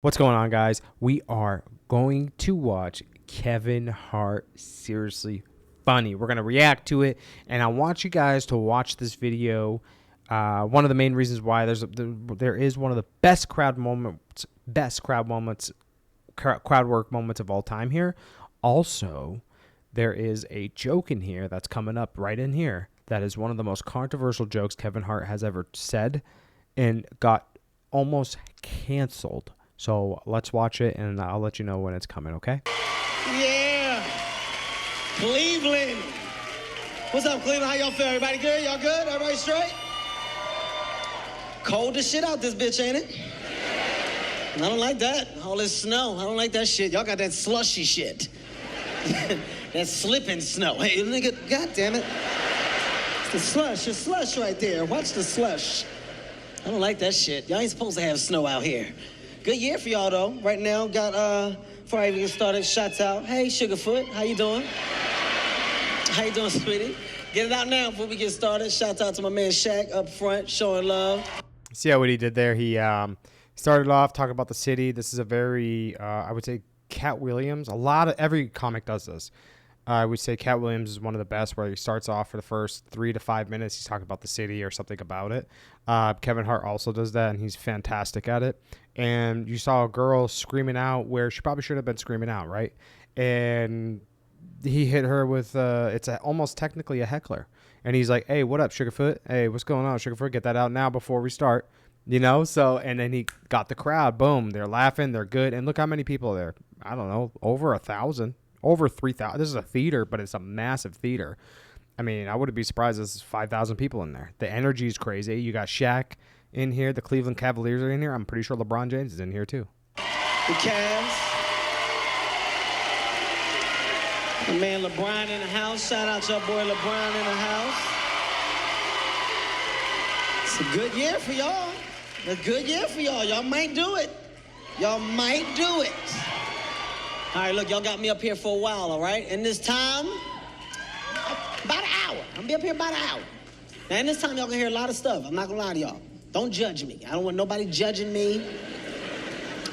What's going on, guys? We are going to watch Kevin Hart Seriously Funny. We're going to react to it, and I want you guys to watch this video. One of the main reasons why there is one of the best crowd work moments of all time here. Also, there is a joke in here that's coming up right in here that is one of the most controversial jokes Kevin Hart has ever said and got almost canceled. So let's watch it, and I'll let you know when it's coming, okay? Yeah. Cleveland. What's up, Cleveland? How y'all feel? Everybody good? Y'all good? Everybody straight? Cold as shit out this bitch, ain't it? I don't like that. All this snow. I don't like that shit. Y'all got that slushy shit. That slipping snow. Hey, nigga, God damn it. It's the slush right there. Watch the slush. I don't like that shit. Y'all ain't supposed to have snow out here. Good year for y'all, though. Right now, got, before I even get started, shots out. Hey, Sugarfoot, how you doing? How you doing, sweetie? Get it out now before we get started. Shout out to my man Shaq up front, showing love. See what he did there? He started off talking about the city. This is a very, I would say, Cat Williams. Every comic does this. I would say Cat Williams is one of the best, where he starts off for the first 3 to 5 minutes. He's talking about the city or something about it. Kevin Hart also does that, and he's fantastic at it. And you saw a girl screaming out where she probably should have been screaming out, right? And he hit her with, almost technically a heckler. And he's like, hey, what up, Sugarfoot? Hey, what's going on, Sugarfoot? Get that out now before we start. You know, so, and then he got the crowd. Boom, they're laughing, they're good. And look how many people are there. I don't know, over 1,000. Over 3,000. This is a theater, but it's a massive theater. I mean, I wouldn't be surprised if there's 5,000 people in there. The energy is crazy. You got Shaq in here. The Cleveland Cavaliers are in here. I'm pretty sure LeBron James is in here, too. The Cavs. The man LeBron in the house. Shout out to your boy LeBron in the house. It's a good year for y'all. A good year for y'all. Y'all might do it. Y'all might do it. All right, look, y'all got me up here for a while, all right? And this time, about an hour. I'm gonna be up here about an hour. Now, in this time, y'all gonna hear a lot of stuff. I'm not gonna lie to y'all. Don't judge me. I don't want nobody judging me.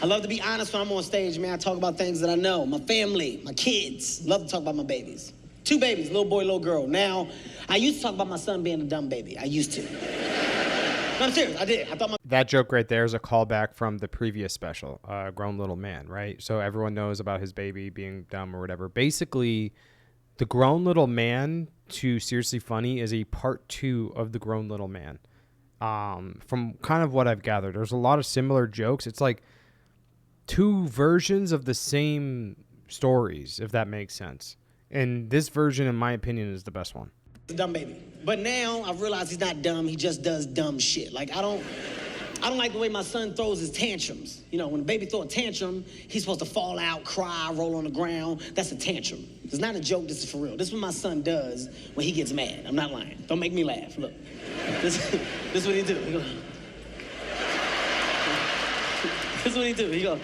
I love to be honest when I'm on stage, man. I talk about things that I know. My family, my kids. Love to talk about my babies. 2 babies, little boy, little girl. Now, I used to talk about my son being a dumb baby. I used to. No, I'm serious, I did. I thought that joke right there is a callback from the previous special, Grown Little Man, right? So everyone knows about his baby being dumb or whatever. Basically, the Grown Little Man to Seriously Funny is a part 2 of the Grown Little Man. From kind of what I've gathered, there's a lot of similar jokes. It's like 2 versions of the same stories, if that makes sense. And this version, in my opinion, is the best one. A dumb baby. But now I've realized he's not dumb, he just does dumb shit. Like, I don't like the way my son throws his tantrums. You know, when a baby throws a tantrum, he's supposed to fall out, cry, roll on the ground. That's a tantrum. It's not a joke, this is for real. This is what my son does when he gets mad. I'm not lying. Don't make me laugh. Look. This is what he do. He goes. This is what he do. He goes.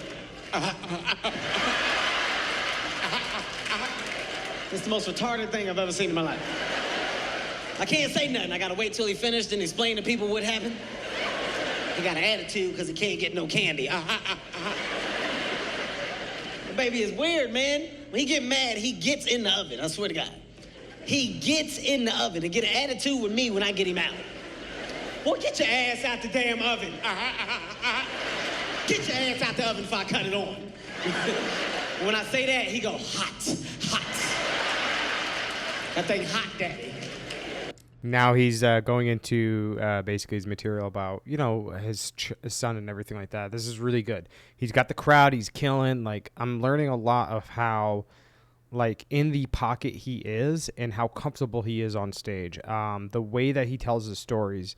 It's the most retarded thing I've ever seen in my life. I can't say nothing. I gotta wait till he finished and explain to people what happened. He got an attitude because he can't get no candy. The baby is weird, man. When he get mad, he gets in the oven. I swear to God. He gets in the oven and get an attitude with me when I get him out. Boy, get your ass out the damn oven. Get your ass out the oven before I cut it on. When I say that, he go, hot, hot. That thing hot, daddy. Now he's going into basically his material about, you know, his son and everything like that. This is really good. He's got the crowd. He's killing. Like, I'm learning a lot of how, like, in the pocket he is and how comfortable he is on stage. The way that he tells his stories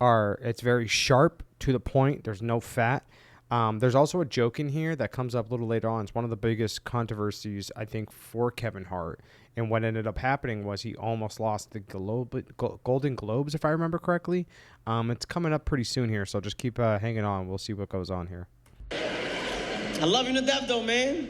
it's very sharp, to the point. There's no fat. There's also a joke in here that comes up a little later on. It's one of the biggest controversies, I think, for Kevin Hart. And what ended up happening was he almost lost the Golden Globes, if I remember correctly. It's coming up pretty soon here, so just keep hanging on. We'll see what goes on here. I love him to death, though, man.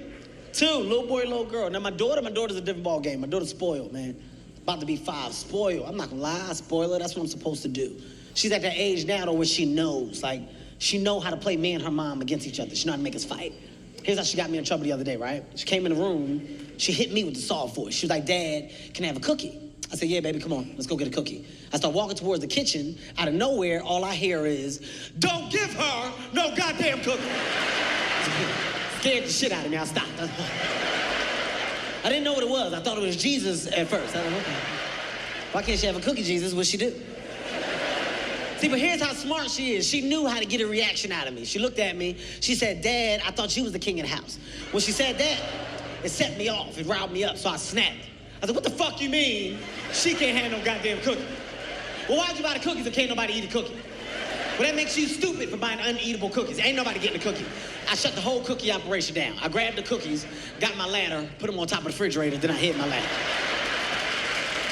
2, little boy, little girl. Now, my daughter's a different ball game. My daughter's spoiled, man. About to be 5, spoiled. I'm not gonna lie, I spoil her. That's what I'm supposed to do. She's at that age now, though, where she knows, like, She know how to play me and her mom against each other. She know how to make us fight. Here's how she got me in trouble the other day, right? She came in the room, she hit me with the soft voice. She was like, Dad, can I have a cookie? I said, yeah, baby, come on, let's go get a cookie. I start walking towards the kitchen. Out of nowhere, all I hear is, don't give her no goddamn cookie. Scared the shit out of me, I stopped. I didn't know what it was. I thought it was Jesus at first. I don't know. Why can't she have a cookie, Jesus? What'd she do? See, but here's how smart she is. She knew how to get a reaction out of me. She looked at me. She said, Dad, I thought you was the king of the house. When she said that, it set me off. It riled me up, so I snapped. I said, what the fuck you mean she can't have no goddamn cookie? Well, why'd you buy the cookies if can't nobody eat a cookie? Well, that makes you stupid for buying uneatable cookies. Ain't nobody getting a cookie. I shut the whole cookie operation down. I grabbed the cookies, got my ladder, put them on top of the refrigerator, then I hid my ladder.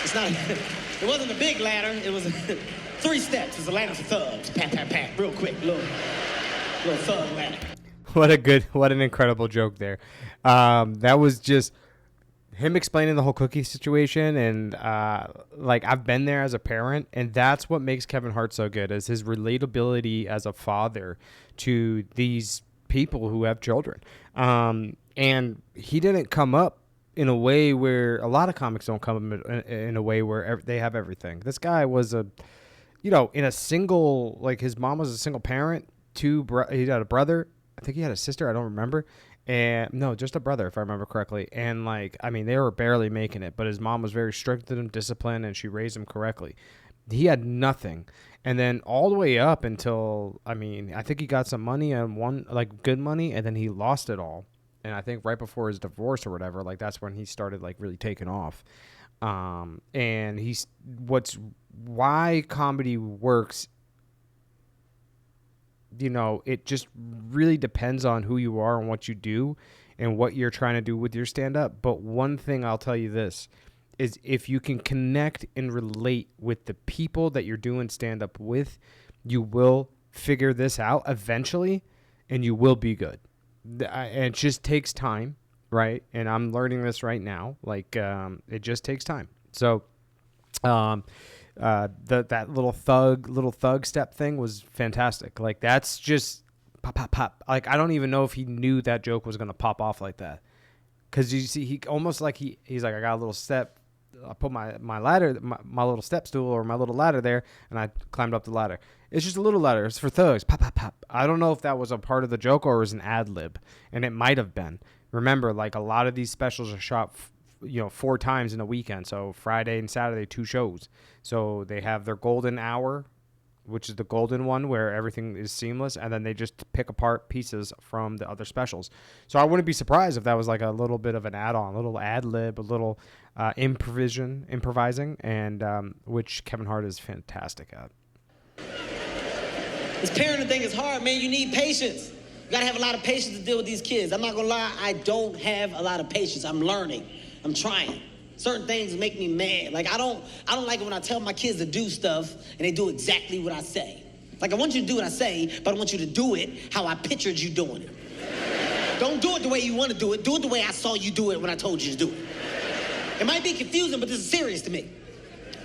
It wasn't a big ladder, it was 3 steps. It's a ladder for thugs. Pat, pat, pat, real quick, little thug ladder. What an incredible joke there. That was just him explaining the whole cookie situation, and like I've been there as a parent, and that's what makes Kevin Hart so good, is his relatability as a father to these people who have children. And he didn't come up in a way where a lot of comics don't come in a way where they have everything. This guy was in a single, like his mom was a single parent, he had a brother, I think he had a sister, I don't remember. And no, just a brother, if I remember correctly. And they were barely making it, but his mom was very strict with him, disciplined, and she raised him correctly. He had nothing. And then all the way up until, I think he got some money and good money, and then he lost it all. And I think right before his divorce or whatever, that's when he started really taking off. And why comedy works, it just really depends on who you are and what you do and what you're trying to do with your stand-up. But one thing I'll tell you this is, if you can connect and relate with the people that you're doing stand-up with, you will figure this out eventually and you will be good. And it just takes time, right? And I'm learning this right now. It just takes time. So that little thug step thing was fantastic. That's just pop, pop, pop. I don't even know if he knew that joke was gonna pop off like that, because you see, he almost he's like, I got a little step. I put my ladder, my little step stool or my little ladder there, and I climbed up the ladder. It's just a little ladder. It's for thugs. Pop, pop, pop. I don't know if that was a part of the joke or it was an ad lib, and it might have been. Remember, a lot of these specials are shot 4 times in a weekend. So Friday and Saturday, 2 shows. So they have their golden hour, which is the golden one where everything is seamless, and then they just pick apart pieces from the other specials. So I wouldn't be surprised if that was a little bit of an add-on, a little ad lib, a little improvising, and which Kevin Hart is fantastic at. This parenting thing is hard, man. You need patience. You gotta have a lot of patience to deal with these kids. I'm not gonna lie, I don't have a lot of patience. I'm learning. I'm trying. Certain things make me mad. I don't like it when I tell my kids to do stuff and they do exactly what I say. I want you to do what I say, but I want you to do it how I pictured you doing it. Don't do it the way you want to do it. Do it the way I saw you do it when I told you to do it. It might be confusing, but this is serious to me.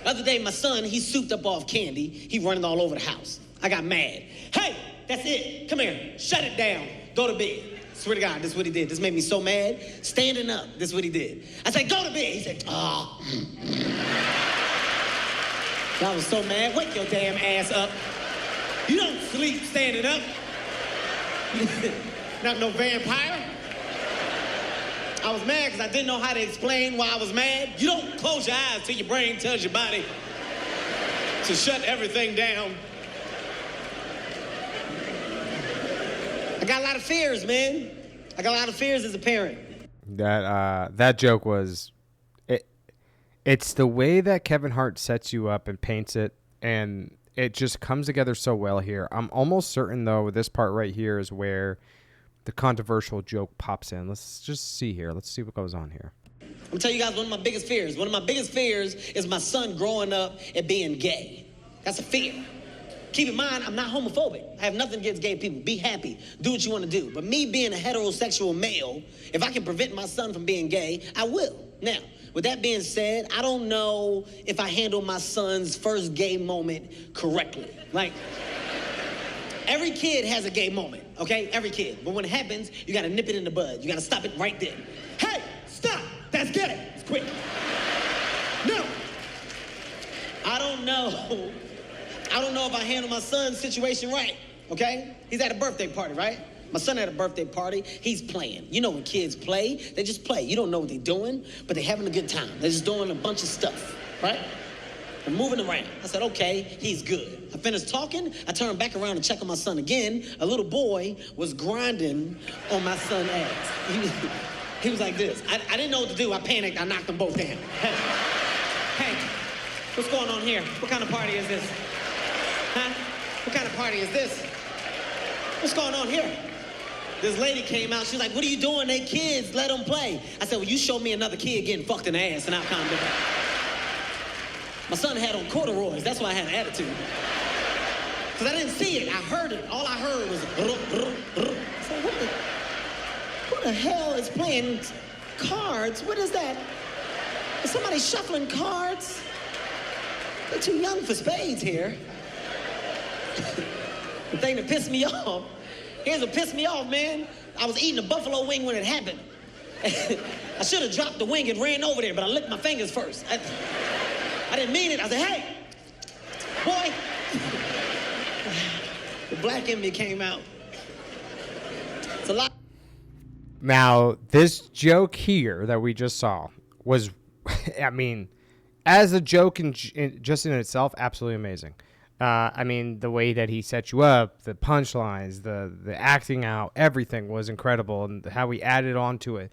The other day, my son, he souped up off candy. He running all over the house. I got mad. Hey, that's it. Come here. Shut it down. Go to bed. Swear to God, this is what he did. This made me so mad. Standing up, this is what he did. I said, go to bed. He said, oh. I was so mad. Wake your damn ass up. You don't sleep standing up. Not no vampire. I was mad because I didn't know how to explain why I was mad. You don't close your eyes till your brain tells your body to shut everything down. I got a lot of fears, man. I got a lot of fears as a parent. That joke was, it's the way that Kevin Hart sets you up and paints it, and it just comes together so well here. I'm almost certain, though, this part right here is where the controversial joke pops in. Let's just see here. Let's see what goes on here. I'm gonna tell you guys one of my biggest fears. One of my biggest fears is my son growing up and being gay. That's a fear. Keep in mind, I'm not homophobic. I have nothing against gay people. Be happy. Do what you want to do. But me being a heterosexual male, if I can prevent my son from being gay, I will. Now, with that being said, I don't know if I handle my son's first gay moment correctly. Every kid has a gay moment, okay? Every kid. But when it happens, you gotta nip it in the bud. You gotta stop it right there. Hey, stop! That's gay. It's quick. No. I don't know if I handle my son's situation right, okay? He's at a birthday party, right? My son had a birthday party. He's playing. You know when kids play, they just play. You don't know what they're doing, but they're having a good time. They're just doing a bunch of stuff, right? They're moving around. I said, okay, he's good. I finished talking. I turned back around to check on my son again. A little boy was grinding on my son's ass. He was like this. I didn't know what to do. I panicked. I knocked them both down. Hey, what's going on here? What kind of party is this? Huh? What kind of party is this? What's going on here? This lady came out. She's like, what are you doing? They kids. Let them play. I said, well, you show me another kid getting fucked in the ass and I'll calm down. My son had on corduroys. That's why I had an attitude. Because I didn't see it. I heard it. All I heard was... I said, who the hell is playing cards? What is that? Is somebody shuffling cards? They're too young for spades here. The thing that pissed me off, here's what pissed me off, man. I was eating a buffalo wing when it happened. I should have dropped the wing and ran over there, but I licked my fingers first. I didn't mean it. I said, hey, boy. The black in me came out. It's a lot. Now, this joke here that we just saw was, I mean, as a joke just in itself, absolutely amazing. I mean, the way that he set you up, the punchlines, the acting out, everything was incredible, and how he added on to it.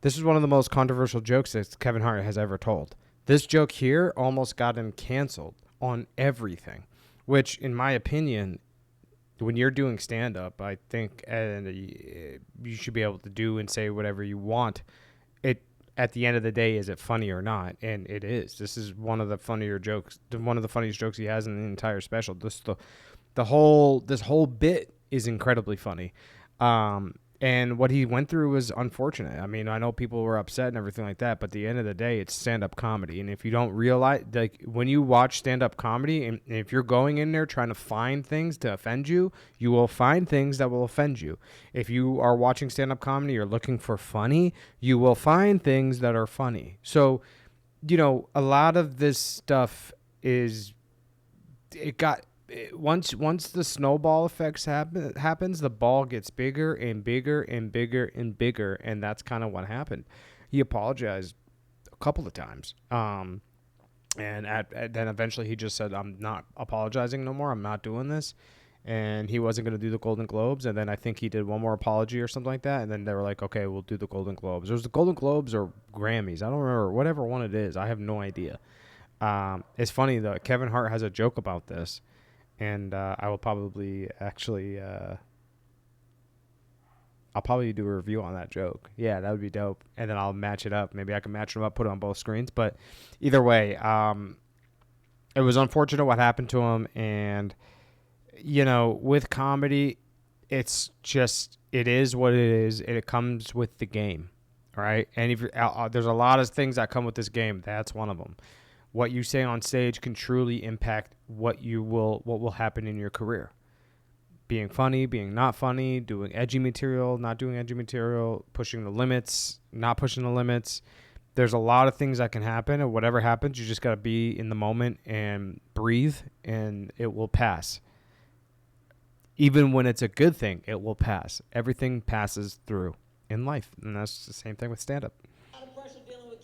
This is one of the most controversial jokes that Kevin Hart has ever told. This joke here almost got him canceled on everything, which, in my opinion, when you're doing stand-up, I think you should be able to do and say whatever you want. At the end of the day, is it funny or not? And it is. This is one of the funniest jokes he has in the entire special. This whole bit is incredibly funny. And what he went through was unfortunate. I mean, I know people were upset and everything like that, but at the end of the day, it's stand-up comedy. And if you don't realize, like, when you watch stand-up comedy, and if you're going in there trying to find things to offend you, you will find things that will offend you. If you are watching stand-up comedy, you're looking for funny, you will find things that are funny. So, you know, a lot of this stuff once the snowball effects happens, the ball gets bigger and bigger and bigger and bigger, and that's kind of what happened. He apologized a couple of times, and then eventually he just said, "I'm not apologizing no more. I'm not doing this," and he wasn't going to do the Golden Globes. And then I think he did one more apology or something like that, and then they were like, "Okay, we'll do the Golden Globes." It was the Golden Globes or Grammys. I don't remember, whatever one it is. I have no idea. It's funny though. Kevin Hart has a joke about this. And I will probably I'll probably do a review on that joke. Yeah, that would be dope. And then I'll match it up. Maybe I can match them up, put it on both screens. But either way, it was unfortunate what happened to him. And, you know, with comedy, it is what it is. And it comes with the game, right? And if there's a lot of things that come with this game. That's one of them. What you say on stage can truly impact what will happen in your career. Being funny, being not funny, doing edgy material, not doing edgy material, pushing the limits, not pushing the limits. There's a lot of things that can happen, and whatever happens, you just got to be in the moment and breathe, and it will pass. Even when it's a good thing, it will pass. Everything passes through in life, and that's the same thing with stand-up.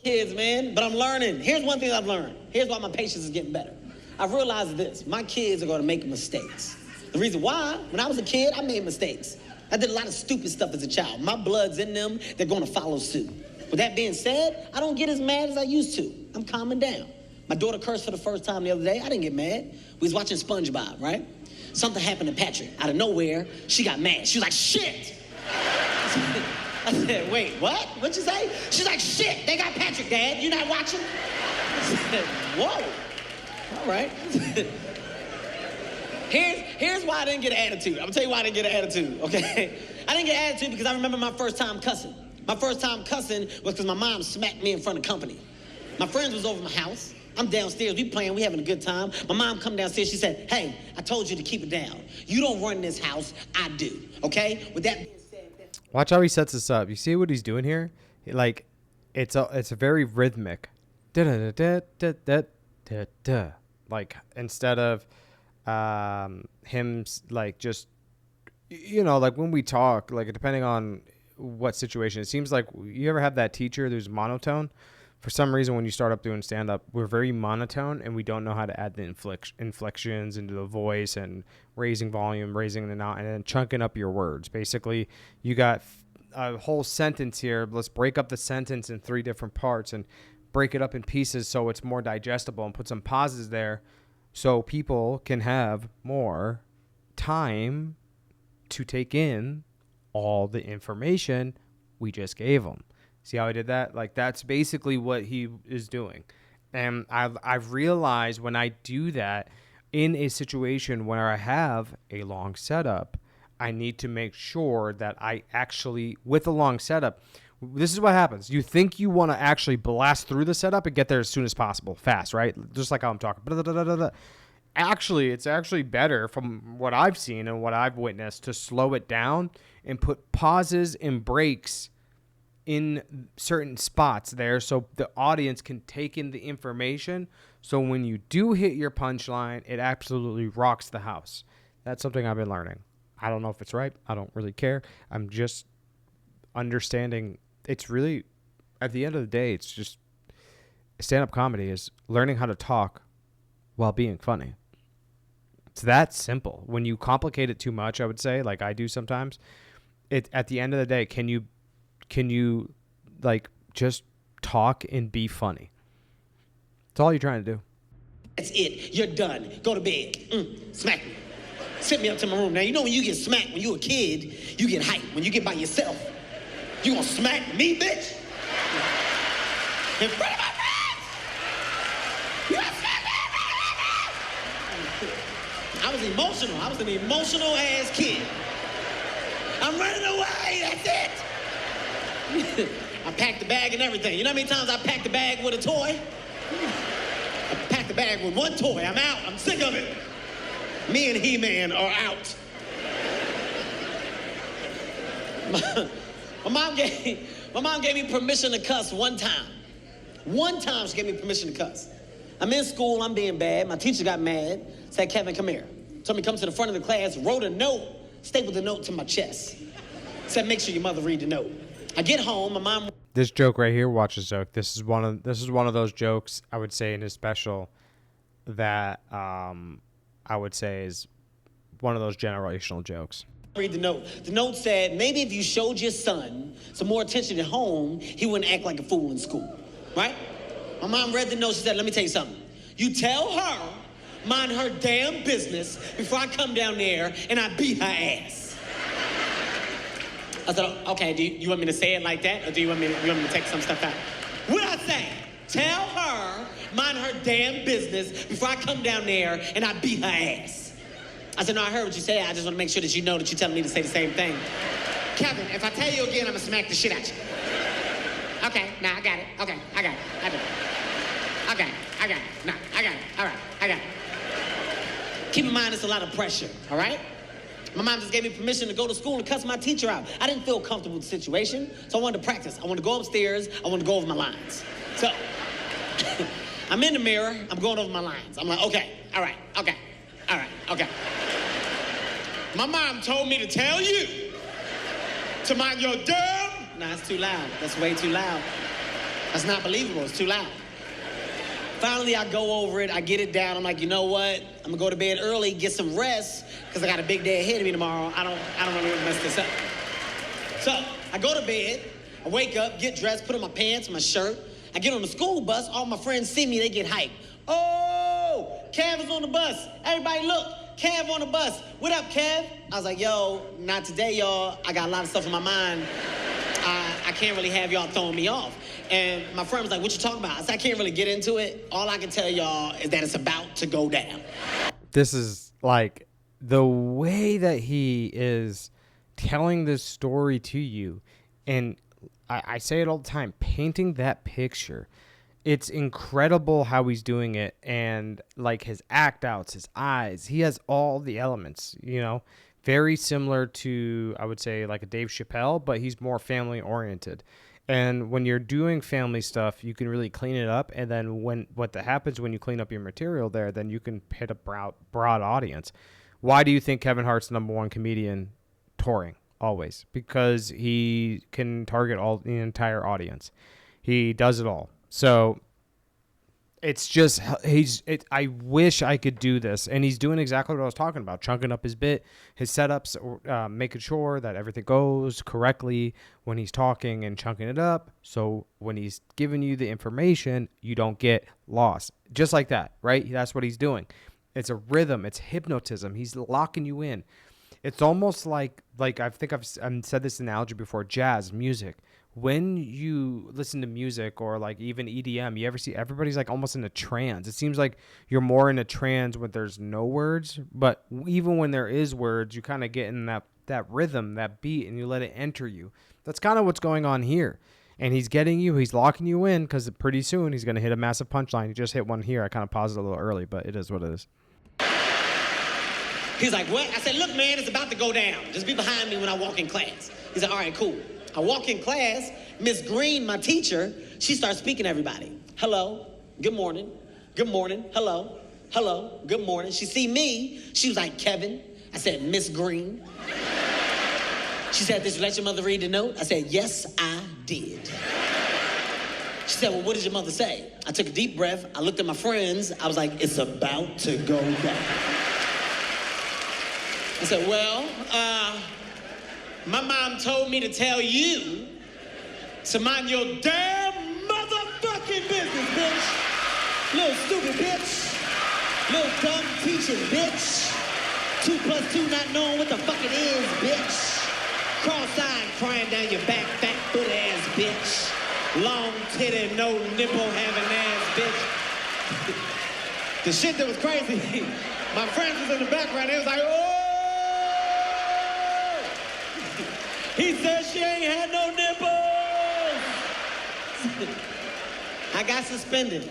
Kids, man, but I'm learning. Here's one thing I've learned. Here's why my patience is getting better. I've realized this. My kids are going to make mistakes. The reason why, when I was a kid, I made mistakes. I did a lot of stupid stuff as a child. My blood's in them. They're going to follow suit. With that being said, I don't get as mad as I used to. I'm calming down. My daughter cursed for the first time the other day. I didn't get mad. We was watching SpongeBob, right? Something happened to Patrick. Out of nowhere, she got mad. She was like, shit! I said, wait, what? What'd you say? She's like, shit, they got Patrick, Dad. You not watching? I said, whoa. All right. Here's why I didn't get an attitude. I'm gonna tell you why I didn't get an attitude, okay? I didn't get an attitude because I remember my first time cussing. My first time cussing was because my mom smacked me in front of company. My friends was over my house. I'm downstairs, we playing, we having a good time. My mom come downstairs, she said, hey, I told you to keep it down. You don't run this house, I do, okay? With that being said... Watch how he sets this up. You see what he's doing here? Like, it's a very rhythmic. Da-da-da-da-da-da-da. Like, instead of him, like, just, you know, like when we talk, like, depending on what situation, it seems like you ever have that teacher who's monotone? For some reason, when you start up doing stand-up, we're very monotone, and we don't know how to add the inflections into the voice and raising volume, raising the note, and then chunking up your words. Basically, you got a whole sentence here. Let's break up the sentence in 3 different parts and break it up in pieces so it's more digestible, and put some pauses there so people can have more time to take in all the information we just gave them. See how I did that? Like, that's basically what he is doing. And I've realized when I do that in a situation where I have a long setup, I need to make sure that I actually, with a long setup, this is what happens. You think you want to actually blast through the setup and get there as soon as possible, fast, right? Just like how I'm talking. Actually, it's actually better from what I've seen and what I've witnessed to slow it down and put pauses and breaks in certain spots there so the audience can take in the information. So when you do hit your punchline, it absolutely rocks the house. That's something I've been learning. I don't know if it's right. I don't really care. I'm just understanding. It's really, at the end of the day, it's just stand-up comedy is learning how to talk while being funny. It's that simple. When you complicate it too much, I would say, like I do sometimes, at the end of the day, can you like just talk and be funny? That's all you're trying to do. That's it. You're done. Go to bed. Smack me. Send me up to my room. Now, you know when you get smacked when you're a kid, you get hyped. When you get by yourself, you gonna smack me, bitch? In front of my friends! You gonna smack me in front of my friends! I was emotional. I was an emotional ass kid. I'm running away. That's it. I packed the bag and everything. You know how many times I packed the bag with a toy? I packed the bag with one toy. I'm out. I'm sick of it. Me and He-Man are out. My mom gave me permission to cuss one time. One time she gave me permission to cuss. I'm in school. I'm being bad. My teacher got mad. Said, Kevin, come here. Told me come to the front of the class. Wrote a note. Stapled the note to my chest. Said, make sure your mother read the note. I get home, my mom. This joke right here, watch this joke. This is one of those jokes I would say in his special that I would say is one of those generational jokes. Read the note. The note said, maybe if you showed your son some more attention at home, he wouldn't act like a fool in school, right? My mom read the note. She said, let me tell you something. You tell her, mind her damn business before I come down there and I beat her ass. I said, okay, do you want me to say it like that? Or do you want me to take some stuff out? What I say? Tell her, mind her damn business before I come down there and I beat her ass. I said, no, I heard what you said. I just want to make sure that you know that you're telling me to say the same thing. Kevin, if I tell you again, I'm going to smack the shit out you. Okay, nah, I got it. Okay, I got it. I do. Okay, I got it. Nah, I got it. All right, I got it. Keep in mind, it's a lot of pressure, all right? My mom just gave me permission to go to school and cuss my teacher out. I didn't feel comfortable with the situation, so I wanted to practice. I wanted to go upstairs. I wanted to go over my lines. So I'm in the mirror. I'm going over my lines. I'm like, okay, all right, okay, all right, okay. My mom told me to tell you to mind your damn. Nah, it's too loud. That's way too loud. That's not believable. It's too loud. Finally, I go over it. I get it down. I'm like, you know what? I'm gonna go to bed early, get some rest, because I got a big day ahead of me tomorrow. I don't want to mess this up. So I go to bed. I wake up, get dressed, put on my pants, my shirt. I get on the school bus. All my friends see me. They get hyped. Oh, Kev is on the bus. Everybody look. Kev on the bus. What up, Kev? I was like, yo, not today, y'all. I got a lot of stuff in my mind. I can't really have y'all throwing me off. And my friend was like, what you talking about? I said, I can't really get into it. All I can tell y'all is that it's about to go down. This is like the way that he is telling this story to you. And I say it all the time, painting that picture It's incredible how he's doing it, and like his act outs, his eyes, he has all the elements, very similar to, I would say, like a Dave Chappelle, but he's more family oriented. And when you're doing family stuff, you can really clean it up. And then what that happens when you clean up your material there, then you can hit a broad audience. Why do you think Kevin Hart's number one comedian touring always? Because he can target all the entire audience. He does it all. So it's just I wish I could do this, and he's doing exactly what I was talking about, chunking up his bit, his setups, making sure that everything goes correctly when he's talking and chunking it up. So when he's giving you the information, you don't get lost. Just like that, right? That's what he's doing. It's a rhythm. It's hypnotism. He's locking you in. It's almost like I think I've said this analogy before, jazz music. When you listen to music or like even EDM, you ever see everybody's like almost in a trance. It seems like you're more in a trance when there's no words, but even when there is words, you kind of get in that rhythm, that beat, and you let it enter you. That's kind of what's going on here. And he's locking you in, because pretty soon he's going to hit a massive punchline. He just hit one here. I kind of paused it a little early, but it is what it is. He's like, what? I said, look, man, it's about to go down. Just be behind me when I walk in class. He said, all right, cool. I walk in class, Miss Green, my teacher, she starts speaking to everybody. Hello, good morning, hello, good morning. She see me, she was like, Kevin. I said, Miss Green. She said, did you let your mother read the note? I said, yes, I did. She said, well, what did your mother say? I took a deep breath, I looked at my friends, I was like, it's about to go down. I said, well, my mom told me to tell you to mind your damn motherfucking business, bitch. Little stupid bitch. Little dumb teacher, bitch. 2 plus 2 not knowing what the fuck it is, bitch. Cross-eyed crying down your back, fat foot ass bitch. Long titty, no nipple having ass bitch. The shit that was crazy, my friends was in the background, they was like, oh! He said she ain't had no nipples. I got suspended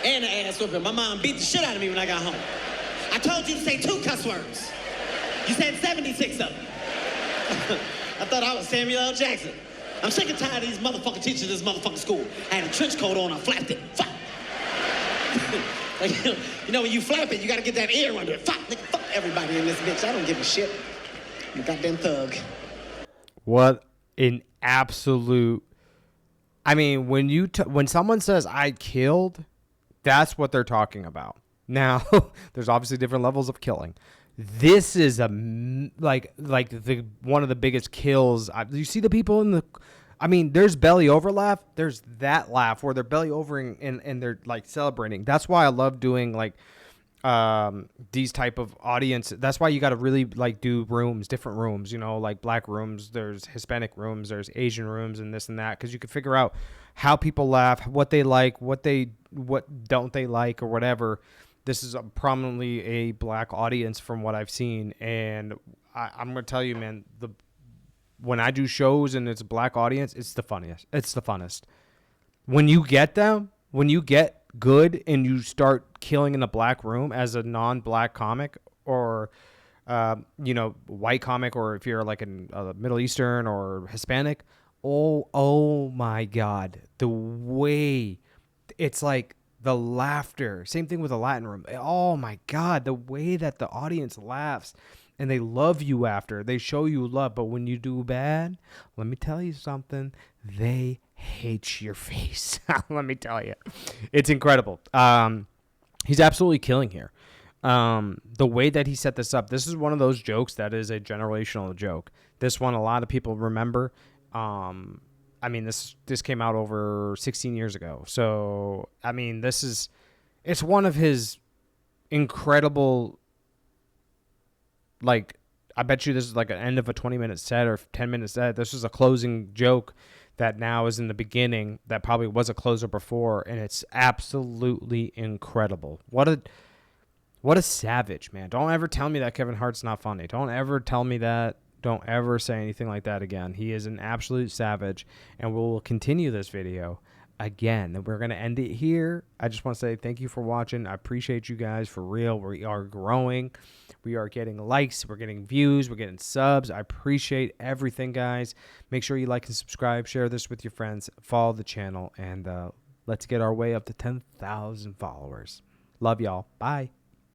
and an ass whooping. My mom beat the shit out of me when I got home. I told you to say 2 cuss words. You said 76 of them. I thought I was Samuel L. Jackson. I'm sick and tired of these motherfucking teachers in this motherfucking school. I had a trench coat on, I flapped it. Fuck. Like, when you flap it, you gotta get that ear under it. Fuck, nigga, fuck everybody in this bitch. I don't give a shit. I'm a goddamn thug. What an absolute... I mean, when someone says I killed, that's what they're talking about. Now, there's obviously different levels of killing. This is one of the biggest kills. You see the people in the... I mean, there's belly over laugh. There's that laugh where they're belly overing and they're like celebrating. That's why I love doing like these type of audience. That's why you got to really like do different rooms, like black rooms, there's Hispanic rooms, there's Asian rooms, and this and that, because you can figure out how people laugh, what they like, what don't they like, or whatever. This is prominently a black audience from what I've seen, and I'm gonna tell you, man, when I do shows and it's a black audience, it's the funniest. It's the funnest. When you get good and you start killing in a black room as a non-black comic, or white comic, or if you're like in Middle Eastern or Hispanic, oh my God, the way it's like the laughter. Same thing with a Latin room. Oh my God, the way that the audience laughs. And they love you after. They show you love. But when you do bad, let me tell you something. They hate your face. Let me tell you. It's incredible. He's absolutely killing here. The way that he set this up, this is one of those jokes that is a generational joke. This one, a lot of people remember. I mean, this came out over 16 years ago. So, I mean, it's one of his incredible... Like, I bet you this is like an end of a 20-minute set or 10-minute set. This is a closing joke that now is in the beginning that probably was a closer before, and it's absolutely incredible. What a savage, man. Don't ever tell me that Kevin Hart's not funny. Don't ever tell me that. Don't ever say anything like that again. He is an absolute savage, and we'll continue this video again. And we're going to end it here. I just want to say thank you for watching. I appreciate you guys for real. We are growing. We are getting likes. We're getting views. We're getting subs. I appreciate everything, guys. Make sure you like and subscribe. Share this with your friends. Follow the channel. And let's get our way up to 10,000 followers. Love y'all. Bye.